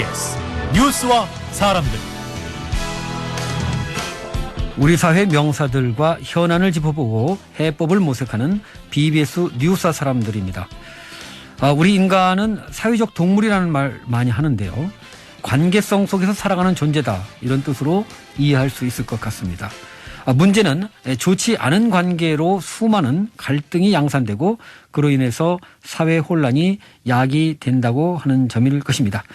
BBS 뉴스와 사람들. 우리 사회 명사들과 현안을 짚어보고 해법을 모색하는 BBS 뉴스와 사람들입니다. 우리 인간은 사회적 동물이라는 말 많이 하는데요. 관계성 속에서 살아가는 존재다, 이런 뜻으로 이해할 수 있을 것 같습니다. 문제는 좋지 않은 관계로 수많은 갈등이 양산되고 그로 인해서 사회 혼란이 야기된다고 하는 점일 것입니다.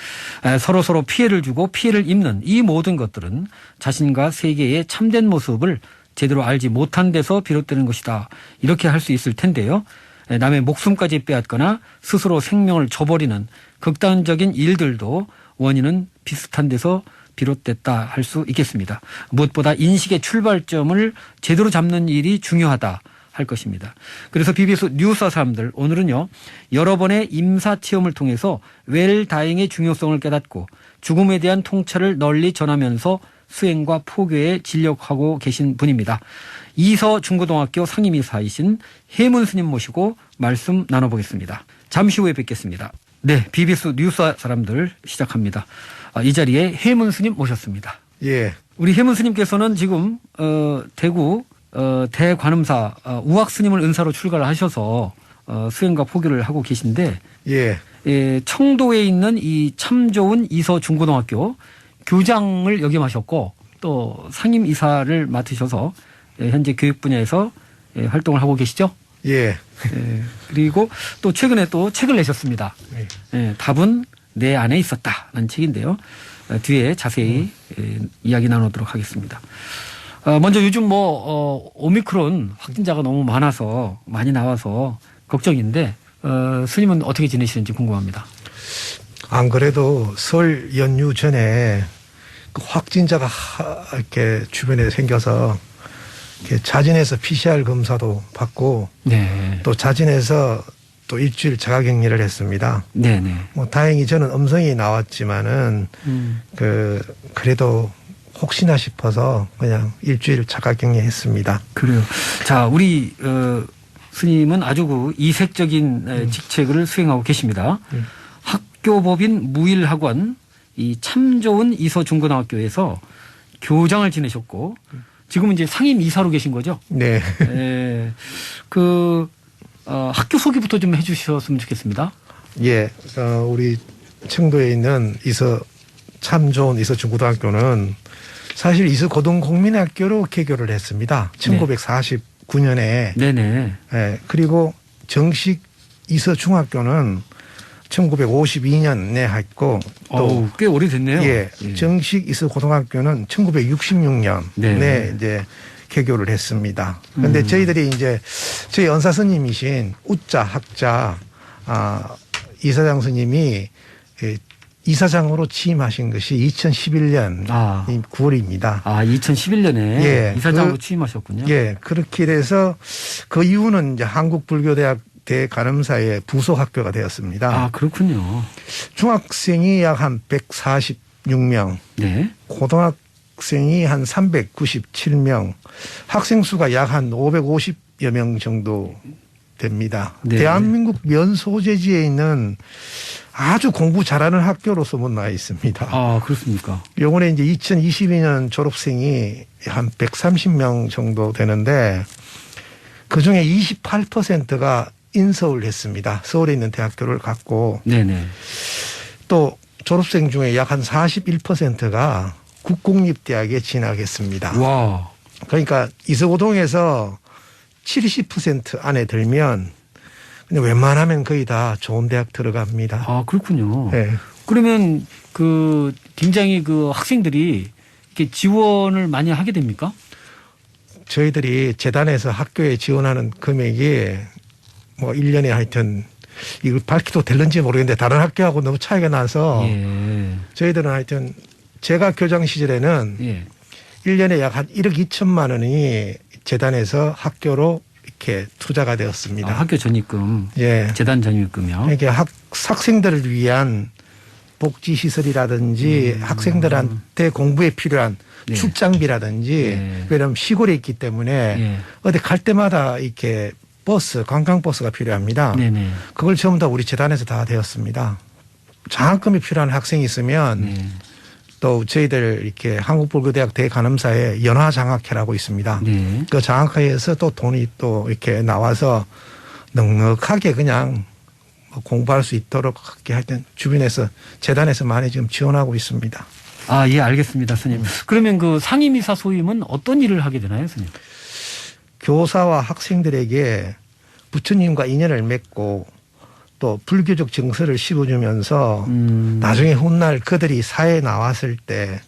서로 피해를 주고 피해를 입는 이 모든 것들은 자신과 세계의 참된 모습을 제대로 알지 못한 데서 비롯되는 것이다, 이렇게 할 수 있을 텐데요. 남의 목숨까지 빼앗거나 스스로 생명을 줘버리는 극단적인 일들도 원인은 비슷한 데서 비롯됐다 할 수 있겠습니다. 무엇보다 인식의 출발점을 제대로 잡는 일이 중요하다 할 것입니다. 그래서 BBS 뉴스와 사람들, 오늘은요, 여러 번의 임사체험을 통해서 웰다잉의 중요성을 깨닫고 죽음에 대한 통찰을 널리 전하면서 수행과 포교에 진력하고 계신 분입니다. 이서 중고등학교 상임이사이신 해문 스님 모시고 말씀 나눠보겠습니다. 잠시 후에 뵙겠습니다. 네, BBS 뉴스와 사람들 시작합니다. 이 자리에 해문 스님 모셨습니다. 예. 우리 해문 스님께서는 지금 대구 대관음사 우학 스님을 은사로 출가를 하셔서 수행과 포교를 하고 계신데, 예. 청도에 있는 이 참 좋은 이서 중고등학교 교장을 역임하셨고 또 상임 이사를 맡으셔서 현재 교육 분야에서 활동을 하고 계시죠? 예. 그리고 또 최근에 또 책을 내셨습니다. 답은 내 안에 있었다라는 책인데요. 뒤에 자세히 이야기 나누도록 하겠습니다. 먼저 요즘 오미크론 확진자가 너무 많이 나와서 걱정인데, 스님은 어떻게 지내시는지 궁금합니다. 안 그래도 설 연휴 전에 그 확진자가 이렇게 주변에 생겨서 이렇게 자진해서 PCR 검사도 받고, 네, 또 자진해서 또 일주일 자가격리를 했습니다. 네네. 다행히 저는 음성이 나왔지만은 그래도 혹시나 싶어서 그냥 일주일 자가격리했습니다. 그래요. 자, 우리 스님은 아주 이색적인 직책을 수행하고 계십니다. 학교법인 무일학원 이 참 좋은 이서 중고등학교에서 교장을 지내셨고 지금은 이제 상임 이사로 계신 거죠? 네. 학교 소개부터 좀 해주셨으면 좋겠습니다. 예. 우리 청도에 있는 참 좋은 이서 중고등학교는 사실 이서 고등국민학교로 개교를 했습니다. 1949년에. 네네. 예. 그리고 정식 이서 중학교는 1952년에 했고 또 꽤 오래됐네요. 예. 정식 이서 고등학교는 1966년에 네. 이제 개교를 했습니다. 그런데 저희들이 이제 저희 은사 스님이신 우자 학자 이사장 스님이 이사장으로 취임하신 것이 2011년 9월입니다. 2011년에 예, 이사장으로 취임하셨군요. 예, 그렇게 돼서 그 이후는 이제 한국불교대학 대관음사의 부속 학교가 되었습니다. 그렇군요. 중학생이 약 한 146명, 네. 고등학생이 한 397명, 학생 수가 약 한 550여 명 정도 됩니다. 네. 대한민국 면소재지에 있는 아주 공부 잘하는 학교로 소문나 있습니다. 그렇습니까? 요번에 이제 2022년 졸업생이 한 130명 정도 되는데 그 중에 28%가 인서울 했습니다. 서울에 있는 대학교를 갔고, 네네. 또 졸업생 중에 약 한 41%가 국공립대학에 진학했습니다. 와. 그러니까 이서고동에서 70% 안에 들면 그냥 웬만하면 거의 다 좋은 대학 들어갑니다. 그렇군요. 네. 그러면 굉장히 학생들이 이렇게 지원을 많이 하게 됩니까? 저희들이 재단에서 학교에 지원하는 금액이 1년에 하여튼 이거 밝혀도 될는지 모르겠는데 다른 학교하고 너무 차이가 나서 저희들은 하여튼 제가 교장 시절에는 1년에 약 한 1억 2천만 원이 재단에서 학교로 이렇게 투자가 되었습니다. 학교 전입금, 재단 전입금이요. 이게 학생들을 위한 복지시설이라든지 학생들한테 공부에 필요한 출장비라든지 왜냐하면 시골에 있기 때문에 어디 갈 때마다 이렇게 관광버스가 필요합니다. 그걸 전부 다 우리 재단에서 다 되었습니다. 장학금이 필요한 학생이 있으면 네. 또 저희들 이렇게 한국불교대학 대간험사에 연화장학회라고 있습니다. 네. 그 장학회에서 또 돈이 또 이렇게 나와서 넉넉하게 그냥 공부할 수 있도록 하게 하여튼 주변에서 재단에서 많이 지금 지원하고 있습니다. 아, 예, 알겠습니다, 스님. 그러면 그 상임이사 소임은 어떤 일을 하게 되나요, 스님? 교사와 학생들에게 부처님과 인연을 맺고 또 불교적 정서를 씹어주면서 나중에 훗날 그들이 사회에 나왔을 때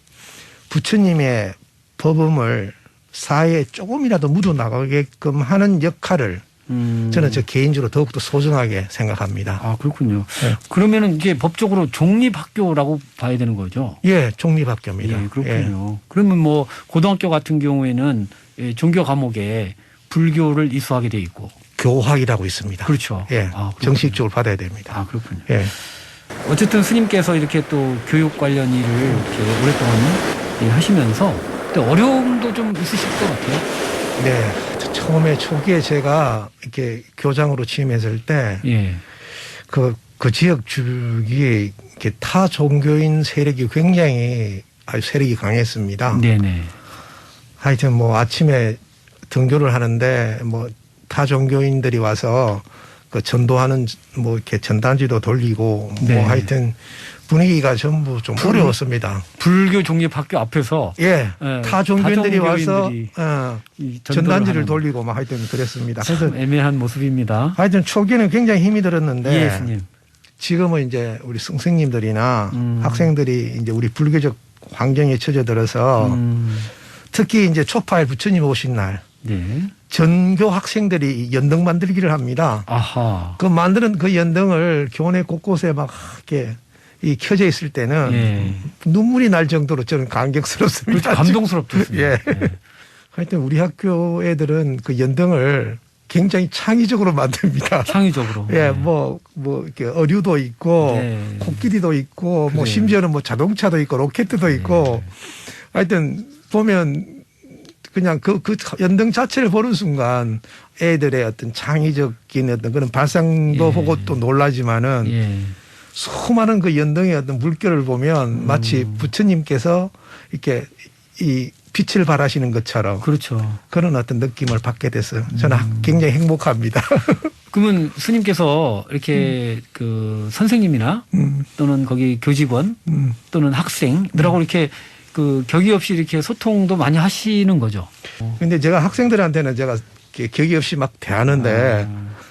부처님의 법음을 사회에 조금이라도 묻어나가게끔 하는 역할을 저는 저 개인적으로 더욱더 소중하게 생각합니다. 아, 그렇군요. 네. 그러면은 이제 법적으로 종립학교라고 봐야 되는 거죠? 예, 종립학교입니다. 예, 그렇군요. 그러면 뭐 고등학교 같은 경우에는 예, 종교 과목에 불교를 이수하게 돼 있고. 교학이라고 있습니다. 그렇죠. 예, 아, 정식적으로 받아야 됩니다. 아, 그렇군요. 예. 어쨌든 스님께서 이렇게 또 교육 관련 일을 이렇게 오랫동안 예, 하시면서 또 어려움도 좀 있으실 것 같아요. 네. 처음에 초기에 제가 이렇게 교장으로 취임했을 때 예. 그 지역 주기에 이렇게 타 종교인 세력이 굉장히 아주 세력이 강했습니다. 네네. 하여튼 뭐 아침에 등교를 하는데 뭐 타 종교인들이 와서 그 전도하는 뭐 이렇게 전단지도 돌리고 네. 뭐 하여튼 분위기가 전부 좀 어려웠습니다. 불교 종립학교 앞에서 예. 예, 타 종교인들이 와서 이 전도를 전단지를 하는 돌리고 막 하여튼 그랬습니다. 참 그래서 애매한 모습입니다. 하여튼 초기에는 굉장히 힘이 들었는데 예, 스님. 지금은 이제 우리 선생님들이나 학생들이 이제 우리 불교적 환경에 처져들어서 특히 이제 초파일 부처님 오신 날 네. 전교 학생들이 연등 만들기를 합니다. 아하. 그 만드는 그 연등을 교내 곳곳에 막 이렇게 이 켜져 있을 때는 예. 눈물이 날 정도로 저는 감격스럽습니다. 그렇죠. 감동스럽죠. 스님. 예. 예. 하여튼 우리 학교 애들은 그 연등을 굉장히 창의적으로 만듭니다. 창의적으로. 예, 뭐 이렇게 어류도 있고, 네. 코끼리도 있고, 뭐 그래요. 심지어는 뭐 자동차도 있고, 로켓도 있고, 하여튼 보면 그냥 그 연등 자체를 보는 순간 애들의 어떤 창의적인 어떤 그런 발상도 예. 보고 또 놀라지만은 예. 수많은 그 연등의 어떤 물결을 보면 마치 부처님께서 이렇게 이 빛을 발하시는 것처럼 그렇죠. 그런 어떤 느낌을 받게 돼서 저는 굉장히 행복합니다. 그러면 스님께서 이렇게 그 선생님이나 또는 거기 교직원 또는 학생들하고 이렇게 그 격의 없이 이렇게 소통도 많이 하시는 거죠. 근데 제가 학생들한테는 제가 이렇게 격의 없이 막 대하는데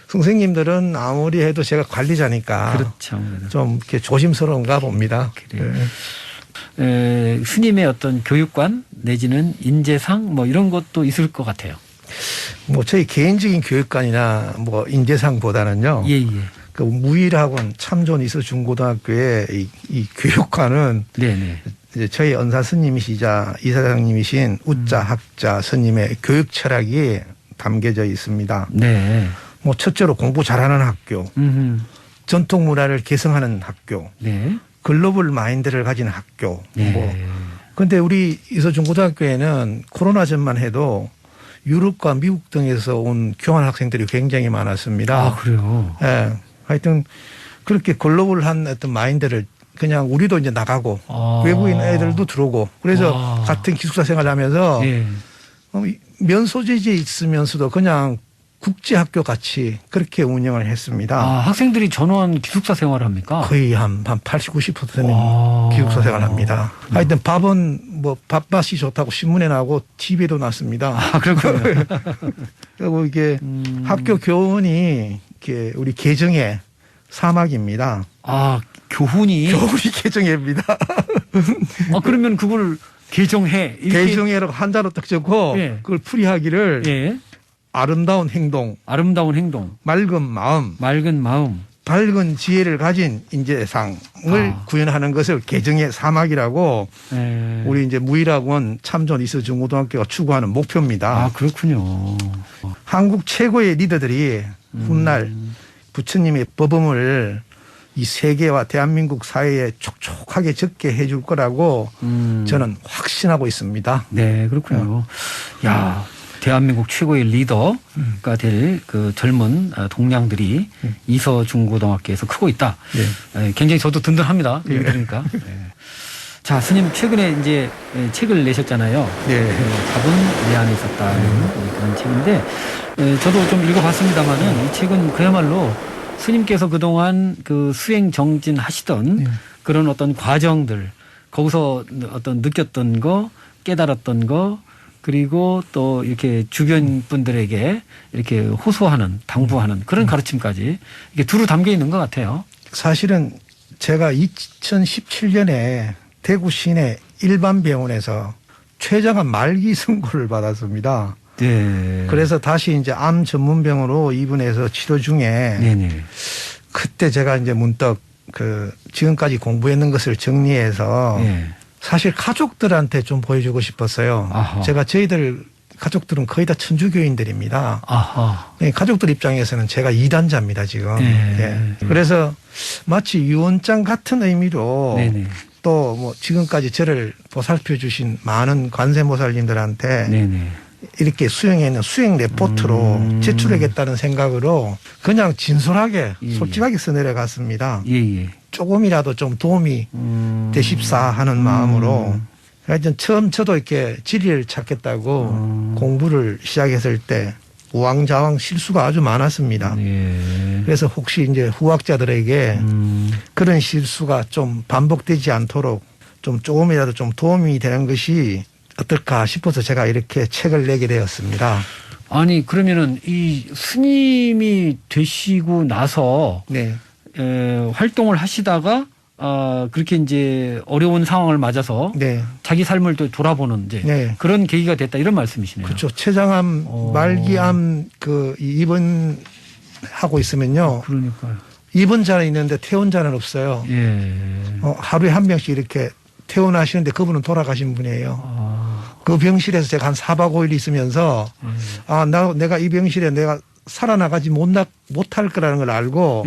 선생님들은 아무리 해도 제가 관리자니까 그렇죠. 좀 이렇게 조심스러운가 봅니다. 그래요. 네. 스님의 어떤 교육관 내지는 인재상 뭐 이런 것도 있을 것 같아요. 뭐 저희 개인적인 교육관이나 뭐 인재상보다는요. 예, 예. 그 무일학원 참존 이서 중고등학교의 이 교육관은 네네. 이제 저희 은사 스님이시자 이사장님이신 우자 학자 스님의 교육 철학이 담겨져 있습니다. 네. 뭐 첫째로 공부 잘하는 학교, 전통 문화를 개성하는 학교, 네. 글로벌 마인드를 가진 학교. 네. 뭐 근데 우리 이서중고등학교에는 코로나 전만 해도 유럽과 미국 등에서 온 교환 학생들이 굉장히 많았습니다. 아, 그래요. 예. 하여튼 그렇게 글로벌한 어떤 마인드를 그냥 우리도 이제 나가고 외국인 애들도 들어오고 그래서 같은 기숙사 생활하면서 예. 면 소재지에 있으면서도 그냥 국제학교 같이 그렇게 운영을 했습니다. 아, 학생들이 전원 기숙사 생활을 합니까? 거의 한 80, 90%는 기숙사 생활합니다. 하여튼 밥은 뭐 밥맛이 좋다고 신문에 나오고 TV에도 났습니다. 아, 그렇군요. 그리고 이게 학교 교원이 이렇게 우리 개정의 사막입니다. 아, 교훈이. 교원이 개정회입니다. 아, 그러면 그걸 개정해. 이렇게. 개정회라고 한자로 딱 적고 예. 그걸 풀이하기를 예. 아름다운 행동, 아름다운 행동, 맑은 마음, 맑은 마음, 밝은 지혜를 가진 인재상을 구현하는 것을 개정의 사막이라고 예. 우리 이제 무일학원 참존 이서 중고등학교가 추구하는 목표입니다. 아, 그렇군요. 한국 최고의 리더들이 훗날 부처님의 법음을 이 세계와 대한민국 사회에 촉촉하게 적게 해줄 거라고 저는 확신하고 있습니다. 네, 그렇군요. 야, 대한민국 최고의 리더가 될 그 젊은 동량들이 이서중고등학교에서 크고 있다. 네. 굉장히 저도 든든합니다. 그러니까. 네. 자, 스님 최근에 이제 책을 내셨잖아요. 네. 답은 내 안에 있었다는 그런 책인데 저도 좀 읽어봤습니다만은 이 책은 그야말로 스님께서 그동안 그 수행 정진하시던 그런 어떤 과정들 거기서 어떤 느꼈던 거 깨달았던 거 그리고 또 이렇게 주변 분들에게 이렇게 호소하는 당부하는 그런 가르침까지 이게 두루 담겨 있는 것 같아요. 사실은 제가 2017년에 대구 시내 일반병원에서 췌장암 말기 선고를 받았습니다. 네. 그래서 다시 이제 암 전문병으로 입원해서 치료 중에 네네. 그때 제가 이제 문득 그 지금까지 공부했는 것을 정리해서 네. 사실 가족들한테 좀 보여주고 싶었어요. 아하. 제가 저희들 가족들은 거의 다 천주교인들입니다. 아하. 가족들 입장에서는 제가 이단자입니다, 지금. 네. 예. 그래서 마치 유언장 같은 의미로 네네. 또 뭐 지금까지 저를 보살펴 주신 많은 관세모살님들한테 네네. 이렇게 수행해 있는 수행 레포트로 제출하겠다는 생각으로 그냥 진솔하게 예. 솔직하게 써내려갔습니다. 예예. 조금이라도 좀 도움이 되십사 하는 마음으로 하여튼 처음 저도 이렇게 진리를 찾겠다고 공부를 시작했을 때 우왕좌왕 실수가 아주 많았습니다. 예. 그래서 혹시 이제 후학자들에게 그런 실수가 좀 반복되지 않도록 좀 조금이라도 좀 도움이 되는 것이 어떨까 싶어서 제가 이렇게 책을 내게 되었습니다. 아니 그러면은 이 스님이 되시고 나서 네. 활동을 하시다가 그렇게 이제 어려운 상황을 맞아서 네. 자기 삶을 또 돌아보는 이제 네. 그런 계기가 됐다 이런 말씀이시네요. 그렇죠. 췌장암, 말기암 그 입원하고 있으면요. 그러니까요. 입원자는 있는데 퇴원자는 없어요. 예. 하루에 한 명씩 이렇게 퇴원하시는데 그분은 돌아가신 분이에요. 그 병실에서 제가 한 4박 5일 있으면서 내가 이 병실에 내가 살아나가지 못할 거라는 걸 알고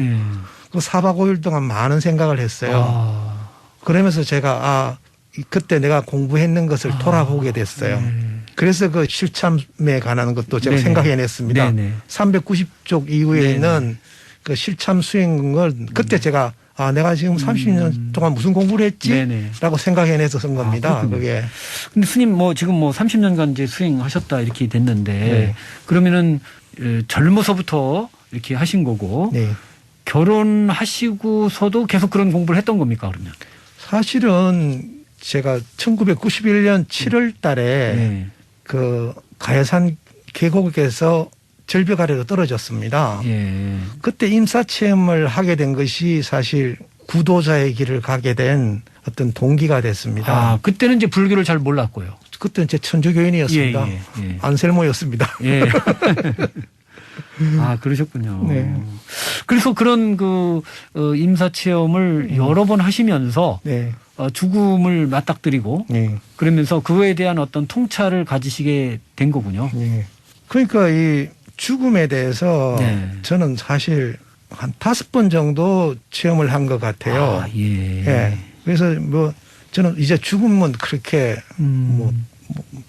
그 4박 5일 동안 많은 생각을 했어요. 그러면서 제가 그때 내가 공부했는 것을 돌아보게 됐어요. 그래서 그 실참에 관한 것도 제가 네네. 생각해냈습니다. 네네. 390쪽 이후에 네네. 있는 그 실참 수행을 그때 제가 내가 지금 30년 동안 무슨 공부를 했지? 네네. 라고 생각해내서 쓴 겁니다. 그렇군요. 그게. 근데 스님 지금 30년간 이제 수행하셨다 이렇게 됐는데 네. 그러면은 젊어서부터 이렇게 하신 거고 네. 결혼하시고서도 계속 그런 공부를 했던 겁니까 그러면? 사실은 제가 1991년 7월 달에 네. 그 가야산 계곡에서 절벽 아래로 떨어졌습니다. 예. 그때 임사체험을 하게 된 것이 사실 구도자의 길을 가게 된 어떤 동기가 됐습니다. 그때는 이제 불교를 잘 몰랐고요. 그때는 제 천주교인이었습니다. 예. 안셀모였습니다. 예. 그러셨군요. 네. 그래서 그런 임사체험을 여러 번 하시면서 네. 죽음을 맞닥뜨리고 네. 그러면서 그거에 대한 어떤 통찰을 가지시게 된 거군요. 네. 그러니까 이 죽음에 대해서 네. 저는 사실 한 5번 정도 체험을 한 것 같아요. 예. 예. 그래서 저는 이제 죽음은 그렇게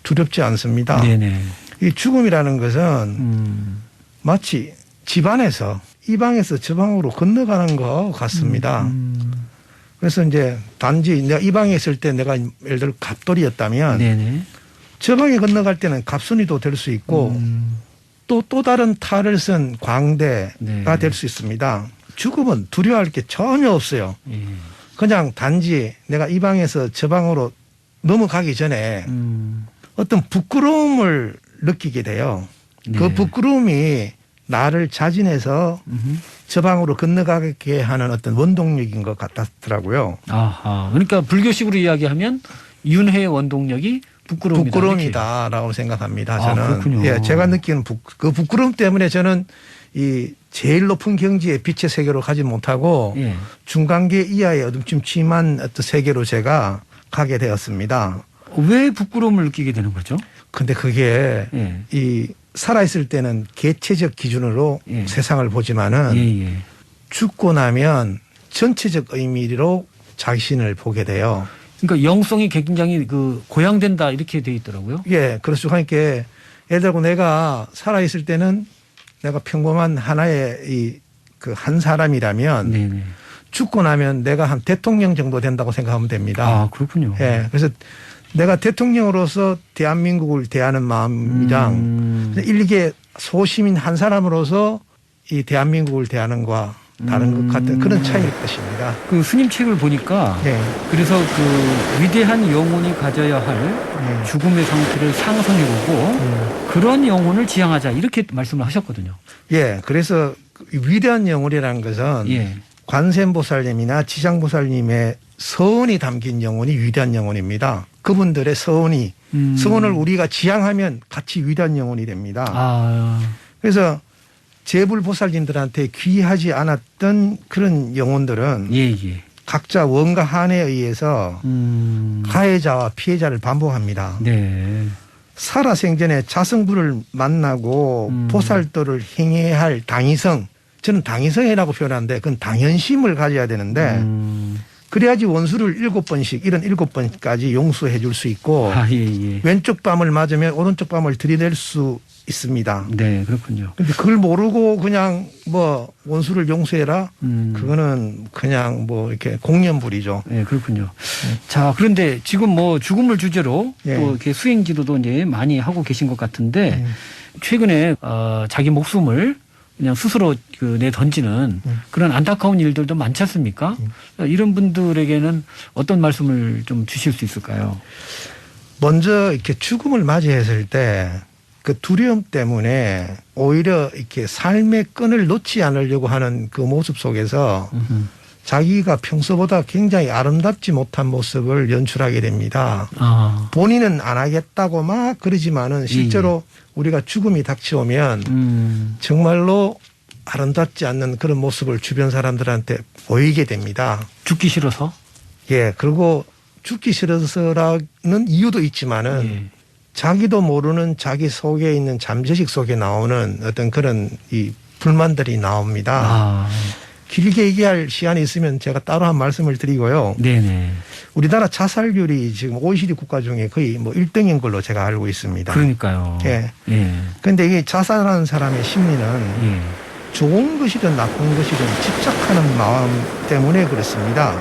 두렵지 않습니다. 네네. 이 죽음이라는 것은 마치 집안에서 이 방에서 저 방으로 건너가는 것 같습니다. 그래서 이제 단지 내가 이 방에 있을 때 내가 예를 들어 갑돌이었다면 네네. 저 방에 건너갈 때는 갑순이도 될 수 있고 또 다른 탈을 쓴 광대가 네. 될 수 있습니다. 죽음은 두려워할 게 전혀 없어요. 예. 그냥 단지 내가 이 방에서 저 방으로 넘어가기 전에 어떤 부끄러움을 느끼게 돼요. 네. 그 부끄러움이 나를 자진해서 저 방으로 건너가게 하는 어떤 원동력인 것 같았더라고요. 아하. 그러니까 불교식으로 이야기하면 윤회의 원동력이 부끄러움이다라고 생각합니다. 저는 그렇군요. 예, 제가 느끼는 그 부끄러움 때문에 저는 이 제일 높은 경지의 빛의 세계로 가지 못하고 예. 중간계 이하의 어둠침침한 어떤 세계로 제가 가게 되었습니다. 왜 부끄러움을 느끼게 되는 거죠? 근데 그게 예. 이 살아있을 때는 개체적 기준으로 예. 세상을 보지만은 예. 죽고 나면 전체적 의미로 자신을 보게 돼요. 그러니까 영성이 굉장히 고양된다 이렇게 돼 있더라고요. 예, 그렇죠. 그러니까 예를 들고 내가 살아있을 때는 내가 평범한 하나의 한 사람이라면 네네. 죽고 나면 내가 한 대통령 정도 된다고 생각하면 됩니다. 아, 그렇군요. 예. 그래서 내가 대통령으로서 대한민국을 대하는 마음이랑 일개 소시민 한 사람으로서 이 대한민국을 대하는 거와 다른 것 같은 그런 차이일 것입니다. 그 스님 책을 보니까 예. 그래서 그 위대한 영혼이 가져야 할 죽음의 상태를 상상해보고 그런 영혼을 지향하자 이렇게 말씀을 하셨거든요. 예. 그래서 위대한 영혼이라는 것은 예. 관세음보살님이나 지장보살님의 서원이 담긴 영혼이 위대한 영혼입니다. 그분들의 서원이 서원을 우리가 지향하면 같이 위대한 영혼이 됩니다. 아. 그래서 제불보살님들한테 귀하지 않았던 그런 영혼들은 예. 각자 원과 한에 의해서 가해자와 피해자를 반복합니다. 네. 살아생전에 자성불을 만나고 보살도를 행해야 할 당위성, 저는 당위성이라고 표현하는데 그건 당연심을 가져야 되는데 그래야지 원수를 7번씩 이런 7번까지 용서해 줄 수 있고 아, 예. 왼쪽 뺨을 맞으면 오른쪽 뺨을 들이댈 수 있습니다. 네, 그렇군요. 근데 그걸 모르고 그냥 뭐 원수를 용서해라 그거는 그냥 뭐 이렇게 공연불이죠. 네, 그렇군요. 자, 그런데 지금 뭐 죽음을 주제로 예. 또 이렇게 수행 지도도 이제 많이 하고 계신 것 같은데 최근에 자기 목숨을 그냥 스스로 내 던지는 그런 안타까운 일들도 많지 않습니까? 이런 분들에게는 어떤 말씀을 좀 주실 수 있을까요? 먼저 이렇게 죽음을 맞이했을 때 그 두려움 때문에 오히려 이렇게 삶의 끈을 놓지 않으려고 하는 그 모습 속에서 자기가 평소보다 굉장히 아름답지 못한 모습을 연출하게 됩니다. 아. 본인은 안 하겠다고 막 그러지만은 실제로 우리가 죽음이 닥쳐오면 정말로 아름답지 않는 그런 모습을 주변 사람들한테 보이게 됩니다. 죽기 싫어서? 예. 그리고 죽기 싫어서라는 이유도 있지만은 예. 자기도 모르는 자기 속에 있는 잠재식 속에 나오는 어떤 그런 이 불만들이 나옵니다. 아. 길게 얘기할 시간이 있으면 제가 따로 한 말씀을 드리고요. 네네. 우리나라 자살률이 지금 OECD 국가 중에 거의 뭐 1등인 걸로 제가 알고 있습니다. 그러니까요. 예. 예. 그런데 이게 자살하는 사람의 심리는 예. 좋은 것이든 나쁜 것이든 집착하는 마음 때문에 그렇습니다.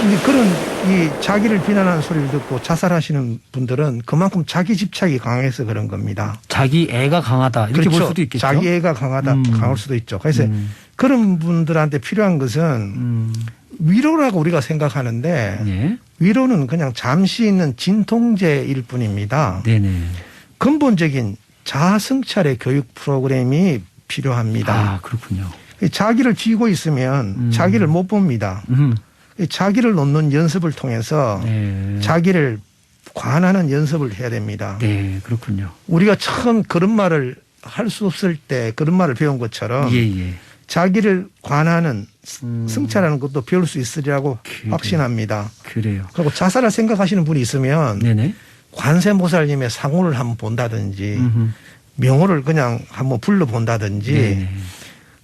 근데 그런 이 자기를 비난하는 소리를 듣고 자살하시는 분들은 그만큼 자기 집착이 강해서 그런 겁니다. 자기 애가 강하다 이렇게 그렇죠. 볼 수도 있겠죠. 자기 애가 강할 수도 있죠. 그래서 그런 분들한테 필요한 것은 위로라고 우리가 생각하는데 예. 위로는 그냥 잠시 있는 진통제일 뿐입니다. 네네. 근본적인 자아 성찰의 교육 프로그램이 필요합니다. 아, 그렇군요. 자기를 쥐고 있으면 자기를 못 봅니다. 자기를 놓는 연습을 통해서 네. 자기를 관하는 연습을 해야 됩니다. 네, 그렇군요. 우리가 처음 그런 말을 할 수 없을 때 그런 말을 배운 것처럼 예. 자기를 관하는 성찰하는 것도 배울 수 있으리라고 확신합니다. 그래요. 그리고 자살을 생각하시는 분이 있으면 네네. 관세모살님의 상호를 한번 본다든지 명호를 그냥 한번 불러본다든지 네네.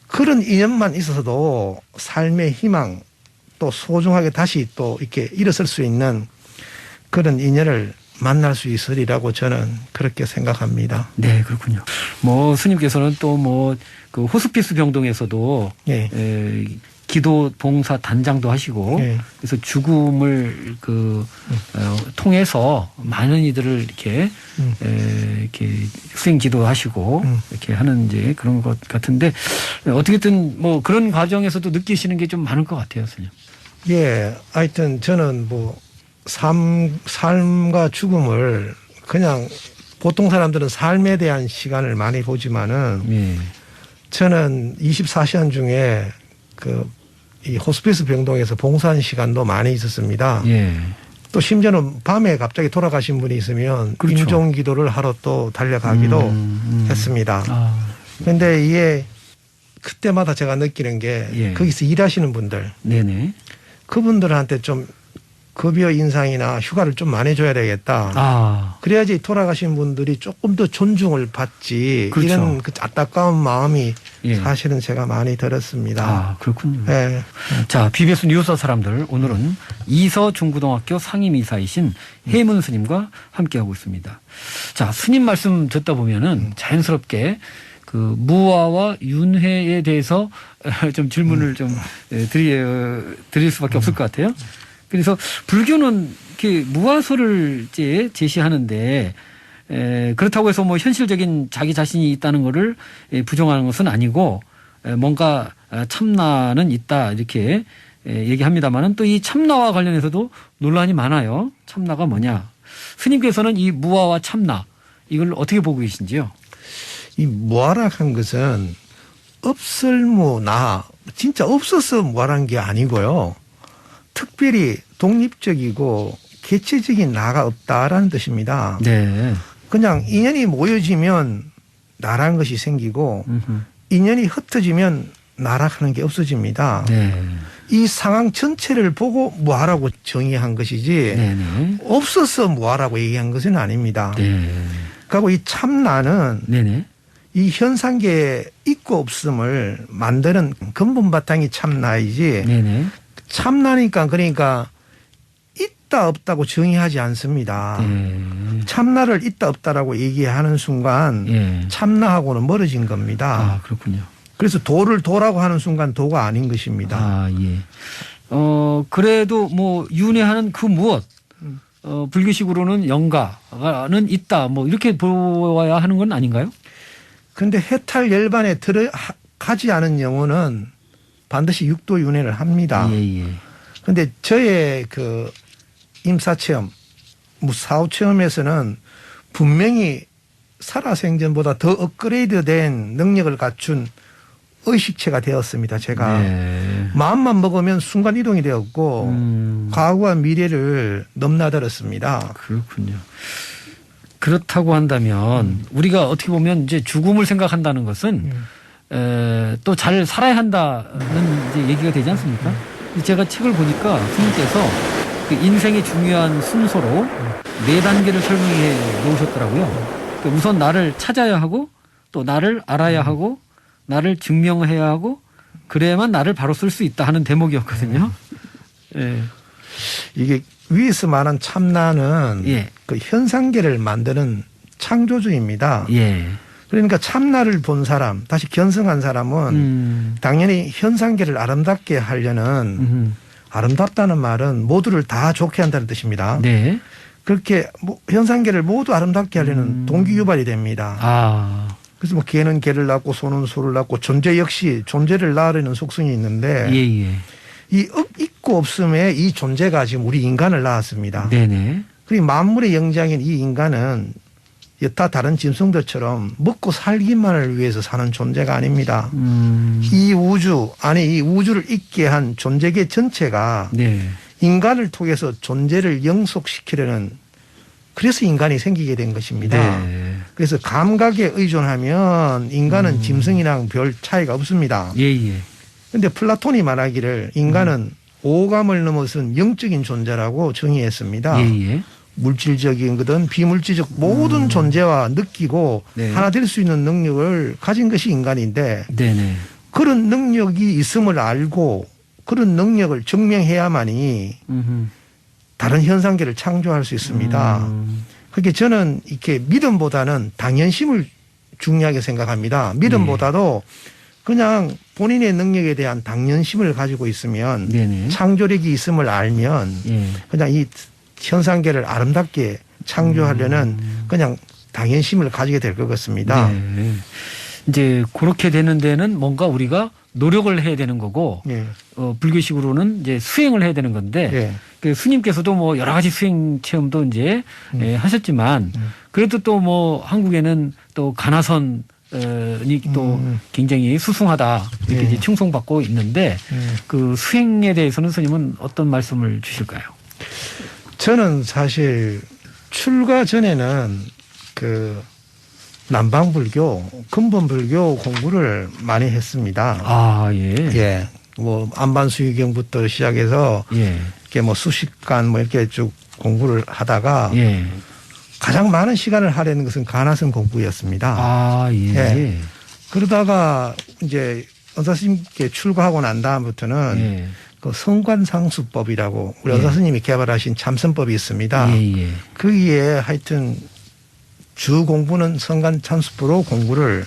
그런 인연만 있어서도 삶의 희망 또 소중하게 다시 또 이렇게 일어설 수 있는 그런 인연을 만날 수 있으리라고 저는 그렇게 생각합니다. 네, 그렇군요. 뭐 스님께서는 또 뭐 그 호스피스 병동에서도 예. 기도 봉사 단장도 하시고 예. 그래서 죽음을 통해서 많은 이들을 이렇게 수행 지도하시고 이렇게 하는 이제 그런 것 같은데 어떻게든 뭐 그런 과정에서도 느끼시는 게 좀 많을 것 같아요, 스님. 예, 하여튼 저는 뭐 삶과 죽음을 그냥 보통 사람들은 삶에 대한 시간을 많이 보지만은 예. 저는 24시간 중에 이 호스피스 병동에서 봉사한 시간도 많이 있었습니다. 예. 또 심지어는 밤에 갑자기 돌아가신 분이 있으면 그렇죠. 임종 기도를 하러 또 달려가기도 했습니다. 그런데 이게 그때마다 제가 느끼는 게 예. 거기서 일하시는 분들 네네. 그분들한테 좀 급여 인상이나 휴가를 좀 많이 줘야 되겠다. 아. 그래야지 돌아가신 분들이 조금 더 존중을 받지. 그렇죠. 이런 그 안타까운 마음이 예. 사실은 제가 많이 들었습니다. 아, 그렇군요. 예. 자, BBS 뉴스 사람들 오늘은 이서 중고등학교 상임이사이신 해문 스님과 함께하고 있습니다. 자, 스님 말씀 듣다 보면은 자연스럽게 그 무화와 윤회에 대해서 좀 질문을 좀 드릴 수밖에 없을 것 같아요. 그래서 불교는 이렇게 무화설을 이제 제시하는데 그렇다고 해서 뭐 현실적인 자기 자신이 있다는 거를 부정하는 것은 아니고 뭔가 참나는 있다 이렇게 얘기합니다만은 또 이 참나와 관련해서도 논란이 많아요. 참나가 뭐냐? 스님께서는 이 무화와 참나 이걸 어떻게 보고 계신지요? 이 무아락한 것은 없을무나 진짜 없어서 무아란 게 아니고요. 특별히 독립적이고 개체적인 나가 없다라는 뜻입니다. 네. 그냥 인연이 모여지면 나라는 것이 생기고 음흠. 인연이 흩어지면 나락하는 게 없어집니다. 네. 이 상황 전체를 보고 무아라고 정의한 것이지 네네. 없어서 무아라고 얘기한 것은 아닙니다. 네. 그리고 이 참나는 네네. 이 현상계에 있고 없음을 만드는 근본 바탕이 참나이지 네네. 참나니까 그러니까 있다 없다고 정의하지 않습니다. 네. 참나를 있다 없다라고 얘기하는 순간 예. 참나하고는 멀어진 겁니다. 아, 그렇군요. 그래서 도를 도라고 하는 순간 도가 아닌 것입니다. 아, 예. 그래도 뭐 윤회하는 그 무엇, 불교식으로는 영가는 있다, 뭐 이렇게 보아야 하는 건 아닌가요? 그런데 해탈 열반에 들어가지 않은 영혼은 반드시 육도 윤회를 합니다. 예, 예. 그런데 저의 그 임사체험, 사후체험에서는 분명히 살아생전보다 더 업그레이드된 능력을 갖춘 의식체가 되었습니다. 제가 네. 마음만 먹으면 순간 이동이 되었고 과거와 미래를 넘나들었습니다. 그렇군요. 그렇다고 한다면 우리가 어떻게 보면 이제 죽음을 생각한다는 것은 또 잘 살아야 한다는 이제 얘기가 되지 않습니까? 제가 책을 보니까 스님께서 그 인생의 중요한 순서로 4단계를 설명해 놓으셨더라고요. 그러니까 우선 나를 찾아야 하고 또 나를 알아야 하고 나를 증명해야 하고 그래야만 나를 바로 쓸 수 있다 하는 대목이었거든요. 예. 이게 위에서 말한 참나는 예. 그 현상계를 만드는 창조주입니다. 예. 그러니까 참나를 본 사람, 다시 견성한 사람은 당연히 현상계를 아름답게 하려는 아름답다는 말은 모두를 다 좋게 한다는 뜻입니다. 네. 그렇게 현상계를 모두 아름답게 하려는 동기유발이 됩니다. 아. 그래서 뭐 개는 개를 낳고 소는 소를 낳고 존재 역시 존재를 낳으려는 속성이 있는데 예, 예. 이 있고 없음에 이 존재가 지금 우리 인간을 낳았습니다. 네네. 그리고 만물의 영장인 이 인간은 여타 다른 짐승들처럼 먹고 살기만을 위해서 사는 존재가 아닙니다. 이 우주, 아니 이 우주를 있게 한 존재계 전체가 네. 인간을 통해서 존재를 영속시키려는 그래서 인간이 생기게 된 것입니다. 네. 그래서 감각에 의존하면 인간은 짐승이랑 별 차이가 없습니다. 예, 예. 그런데 플라톤이 말하기를 인간은 오감을 넘어선 영적인 존재라고 정의했습니다. 예, 예. 물질적인 거든 비물질적 모든 존재와 느끼고 네. 하나 될 수 있는 능력을 가진 것이 인간인데 네네. 그런 능력이 있음을 알고 그런 능력을 증명해야만이 다른 현상계를 창조할 수 있습니다. 그렇게 저는 이렇게 믿음보다는 당연심을 중요하게 생각합니다. 믿음보다도 그냥 본인의 능력에 대한 당연심을 가지고 있으면 네네. 창조력이 있음을 알면 예. 그냥 이 현상계를 아름답게 창조하려는 그냥 당연심을 가지게 될 것 같습니다. 네. 이제 그렇게 되는 데는 뭔가 우리가 노력을 해야 되는 거고 예. 불교식으로는 이제 수행을 해야 되는 건데 예. 그 스님께서도 뭐 여러 가지 수행 체험도 이제 하셨지만 그래도 또 뭐 한국에는 또 가나선이 또 굉장히 수승하다 이렇게 예. 이제 칭송받고 있는데 그 수행에 대해서는 스님은 어떤 말씀을 주실까요? 저는 사실 출가 전에는 그 남방불교, 근본불교 공부를 많이 했습니다. 아, 예. 예. 뭐 안반수유경부터 시작해서 예. 이렇게 뭐 수십간 뭐 이렇게 쭉 공부를 하다가 예. 가장 많은 시간을 하려는 것은 가나선 공부였습니다. 아, 예. 예. 그러다가 이제 은사 스님께 출가하고 난 다음부터는 예. 그 성관상수법이라고 우리 예. 은사 스님이 개발하신 참선법이 있습니다. 예. 거기에 하여튼 주 공부는 성관참수법으로 공부를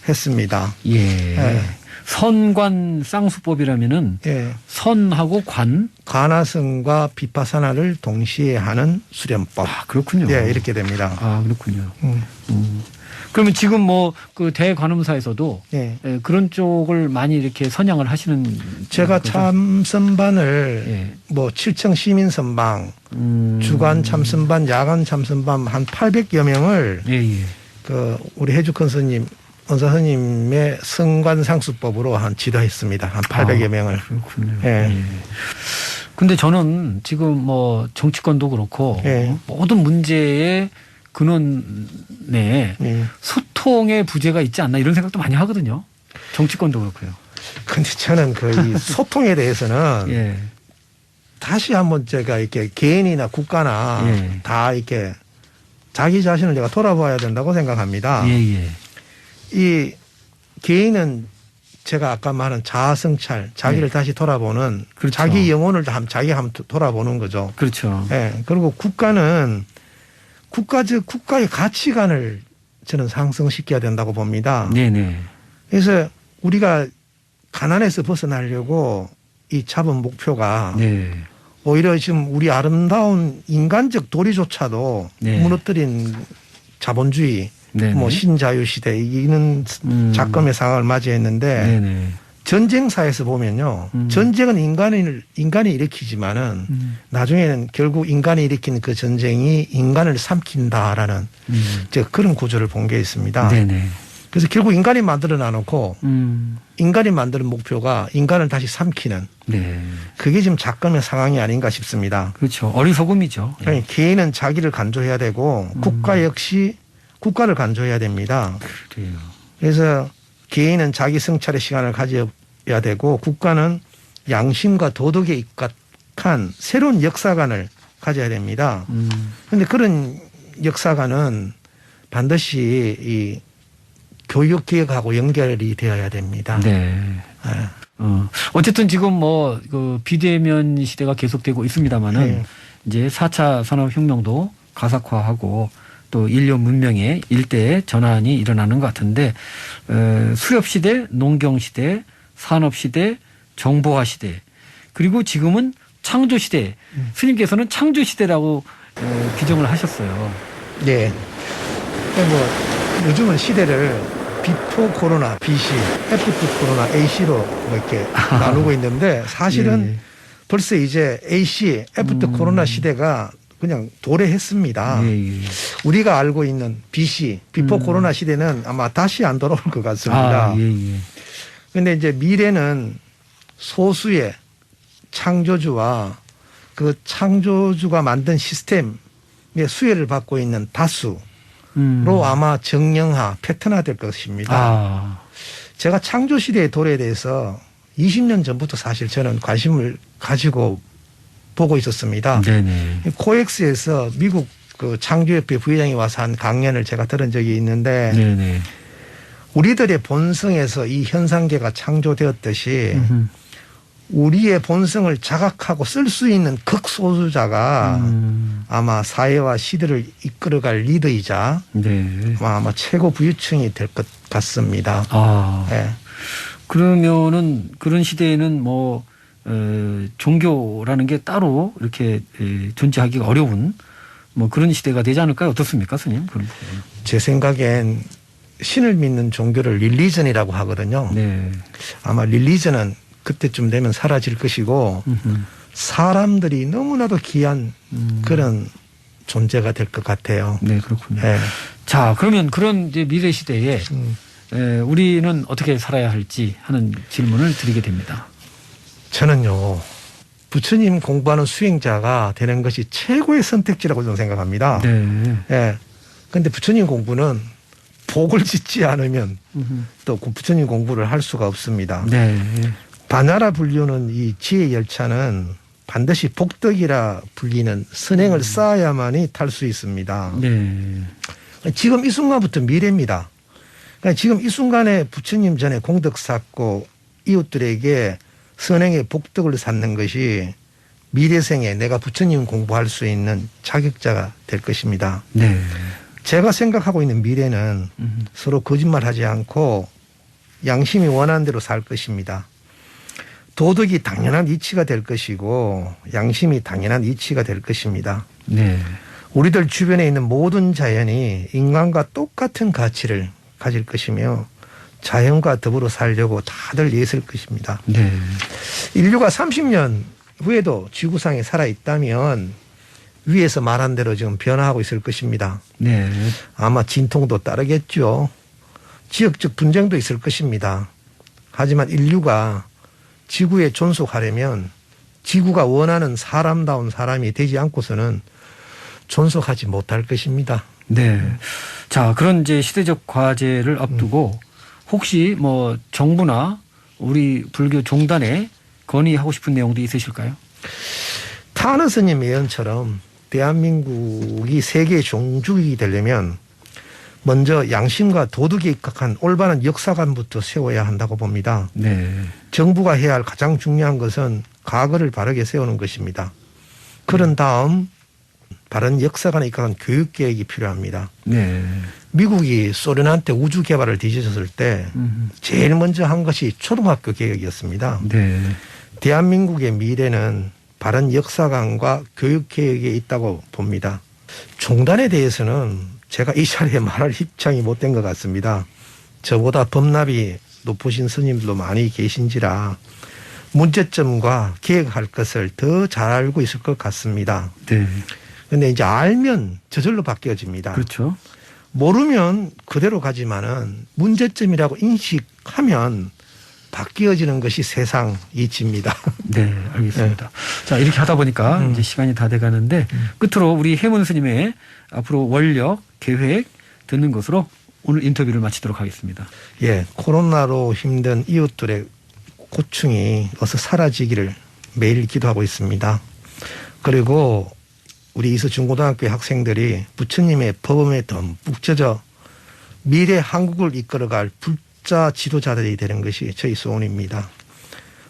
했습니다. 예. 예. 선관 쌍수법이라면은 예. 선하고 관. 관화성과 비파사나를 동시에 하는 수련법. 아, 그렇군요. 네, 이렇게 됩니다. 아, 그렇군요. 그러면 지금 뭐 그 대관음사에서도 예. 예, 그런 쪽을 많이 이렇게 선양을 하시는 제가 거죠? 참선반을 예. 뭐 7청 시민선방, 주간 참선반, 야간 참선반 한 800여 명을 예, 예. 그 우리 해주큰 스님, 은사 스님의 성관상수법으로 한 지도했습니다. 한 800여 명을. 그렇군요. 예. 예. 근데 저는 지금 뭐 정치권도 그렇고 예. 모든 문제의 근원에 예. 소통의 부재가 있지 않나 이런 생각도 많이 하거든요. 정치권도 그렇고요. 근데 저는 그 이 소통에 대해서는 예. 다시 한번 제가 이렇게 개인이나 국가나 예. 다 이렇게 자기 자신을 내가 돌아봐야 된다고 생각합니다. 예, 예. 이 개인은 제가 아까 말한 자아성찰, 자기를 예. 다시 돌아보는 그렇죠. 자기 영혼을 자기가 한번 돌아보는 거죠. 그렇죠. 예. 그리고 국가는 국가의 가치관을 저는 상승시켜야 된다고 봅니다. 네네. 그래서 우리가 가난에서 벗어나려고 이 잡은 목표가 네. 오히려 지금 우리 아름다운 인간적 도리조차도 네. 무너뜨린 자본주의, 네네. 뭐 신자유 시대 이런 작금의 상황을 맞이했는데 네네. 전쟁사에서 보면요, 전쟁은 인간이 일으키지만은 나중에는 결국 인간이 일으킨 그 전쟁이 인간을 삼킨다라는 제가 그런 구조를 본 게 있습니다. 네네. 그래서 결국 인간이 만들어 놔놓고 인간이 만드는 목표가 인간을 다시 삼키는 네. 그게 지금 작금의 상황이 아닌가 싶습니다. 그렇죠. 어리석음이죠. 예. 그러니까 개인은 자기를 간조해야 되고 국가 역시 국가를 간조해야 됩니다. 그래요. 그래서 개인은 자기 성찰의 시간을 가져야 되고 국가는 양심과 도덕에 입각한 새로운 역사관을 가져야 됩니다. 그런데 그런 역사관은 반드시 이 교육개혁하고 연결이 되어야 됩니다. 네. 예. 어쨌든 지금 뭐 그 비대면 시대가 계속되고 있습니다만은 네. 이제 4차 산업혁명도 가삭화하고 또 인류 문명의 일대의 전환이 일어나는 것 같은데 수렵 시대, 농경 시대, 산업 시대, 정보화 시대 그리고 지금은 창조 시대. 스님께서는 창조 시대라고 규정을 하셨어요. 네. 뭐 요즘은 시대를 비포 코로나 BC, 애프터 코로나 AC로 뭐 이렇게 나누고 있는데 사실은 예. 벌써 이제 AC, 애프터 코로나 시대가 그냥 도래했습니다. 예, 예. 우리가 알고 있는 BC, 비포 코로나 시대는 아마 다시 안 돌아올 것 같습니다. 아, 예, 예. 그런데 이제 미래는 소수의 창조주와 그 창조주가 만든 시스템의 수혜를 받고 있는 다수로 아마 정령화, 패턴화 될 것입니다. 아. 제가 창조 시대의 도래에 대해서 20년 전부터 사실 저는 관심을 가지고 보고 있었습니다. 네네. 코엑스에서 미국 그 창조협회 부회장이 와서 한 강연을 제가 들은 적이 있는데 네네. 우리들의 본성에서 이 현상계가 창조되었듯이 우리의 본성을 자각하고 쓸 수 있는 극소수자가 아마 사회와 시대를 이끌어갈 리더이자 네. 아마 최고 부유층이 될 것 같습니다. 아. 예. 그러면은 그런 시대에는 뭐 종교라는 게 따로 이렇게 존재하기가 어려운 뭐 그런 시대가 되지 않을까요? 어떻습니까, 스님? 그런 부분은. 제 생각엔 신을 믿는 종교를 릴리전이라고 하거든요. 네. 아마 릴리전은 그때쯤 되면 사라질 것이고 사람들이 너무나도 귀한 그런 존재가 될 것 같아요. 네, 그렇군요. 예. 자, 그러면 그런 이제 미래 시대에 우리는 어떻게 살아야 할지 하는 질문을 드리게 됩니다. 저는요, 부처님 공부하는 수행자가 되는 것이 최고의 선택지라고 저는 생각합니다. 네. 예. 근데 부처님 공부는 복을 짓지 않으면 또 부처님 공부를 할 수가 없습니다. 네. 반야라 불리는 이 지혜 열차는 반드시 복덕이라 불리는 선행을 쌓아야만이 탈 수 있습니다. 네. 지금 이 순간부터 미래입니다. 그러니까 지금 이 순간에 부처님 전에 공덕 쌓고 이웃들에게 선행의 복덕을 쌓는 것이 미래생에 내가 부처님 공부할 수 있는 자격자가 될 것입니다. 네. 제가 생각하고 있는 미래는 서로 거짓말하지 않고 양심이 원하는 대로 살 것입니다. 도덕이 당연한 이치가 될 것이고 양심이 당연한 이치가 될 것입니다. 네. 우리들 주변에 있는 모든 자연이 인간과 똑같은 가치를 가질 것이며 자연과 더불어 살려고 다들 애쓸 것입니다. 네. 인류가 30년 후에도 지구상에 살아있다면 위에서 말한 대로 지금 변화하고 있을 것입니다. 네. 아마 진통도 따르겠죠. 지역적 분쟁도 있을 것입니다. 하지만 인류가 지구에 존속하려면 지구가 원하는 사람다운 사람이 되지 않고서는 존속하지 못할 것입니다. 네. 자, 그런 이제 시대적 과제를 앞두고 혹시 뭐 정부나 우리 불교 종단에 건의하고 싶은 내용도 있으실까요? 타너 스님 예언처럼 대한민국이 세계의 종주국이 되려면 먼저 양심과 도덕에 입각한 올바른 역사관부터 세워야 한다고 봅니다. 네. 정부가 해야 할 가장 중요한 것은 과거를 바르게 세우는 것입니다. 그런 다음 바른 역사관에 입각한 교육계획이 필요합니다. 네. 미국이 소련한테 우주 개발을 뒤집었을 때 제일 먼저 한 것이 초등학교 개혁이었습니다. 네. 대한민국의 미래는 바른 역사관과 교육계획에 있다고 봅니다. 종단에 대해서는 제가 이 자리에 말할 입장이 못된 것 같습니다. 저보다 법납이 높으신 스님들도 많이 계신지라 문제점과 계획할 것을 더 잘 알고 있을 것 같습니다. 네. 그런데 이제 알면 저절로 바뀌어집니다. 그렇죠. 모르면 그대로 가지만은 문제점이라고 인식하면 바뀌어지는 것이 세상 이치입니다. 네, 알겠습니다. 네. 자, 이렇게 하다 보니까 이제 시간이 다 돼가는데 끝으로 우리 해문 스님의 앞으로 원력, 계획 듣는 것으로 오늘 인터뷰를 마치도록 하겠습니다. 예, 코로나로 힘든 이웃들의 고충이 어서 사라지기를 매일 기도하고 있습니다. 그리고 우리 이서 중고등학교의 학생들이 부처님의 법음에 듬뿍 젖어 미래 한국을 이끌어갈 불자 지도자들이 되는 것이 저희 소원입니다.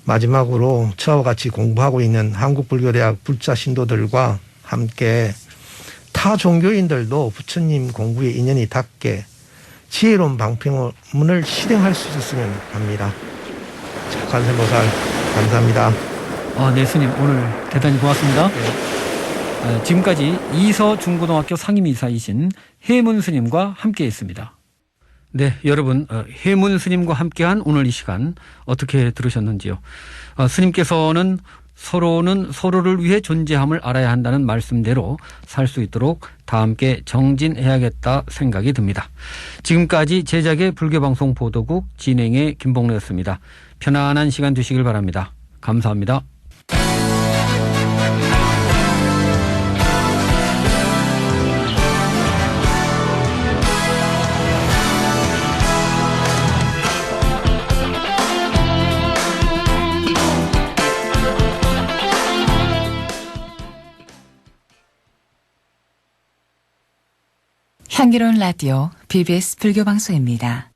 마지막으로 저와 같이 공부하고 있는 한국불교대학 불자 신도들과 함께 타 종교인들도 부처님 공부에 인연이 닿게 지혜로운 방편문을 실행할 수 있었으면 합니다. 자, 관세음보살 감사합니다. 네, 스님 오늘 대단히 고맙습니다. 네. 지금까지 이서 중고등학교 상임이사이신 해문 스님과 함께했습니다. 네, 여러분 해문 스님과 함께한 오늘 이 시간 어떻게 들으셨는지요? 스님께서는 서로는 서로를 위해 존재함을 알아야 한다는 말씀대로 살 수 있도록 다 함께 정진해야겠다 생각이 듭니다. 지금까지 제작의 불교방송 보도국 진행의 김봉래였습니다. 편안한 시간 되시길 바랍니다. 감사합니다. 향기로운 라디오 BBS 불교방송입니다.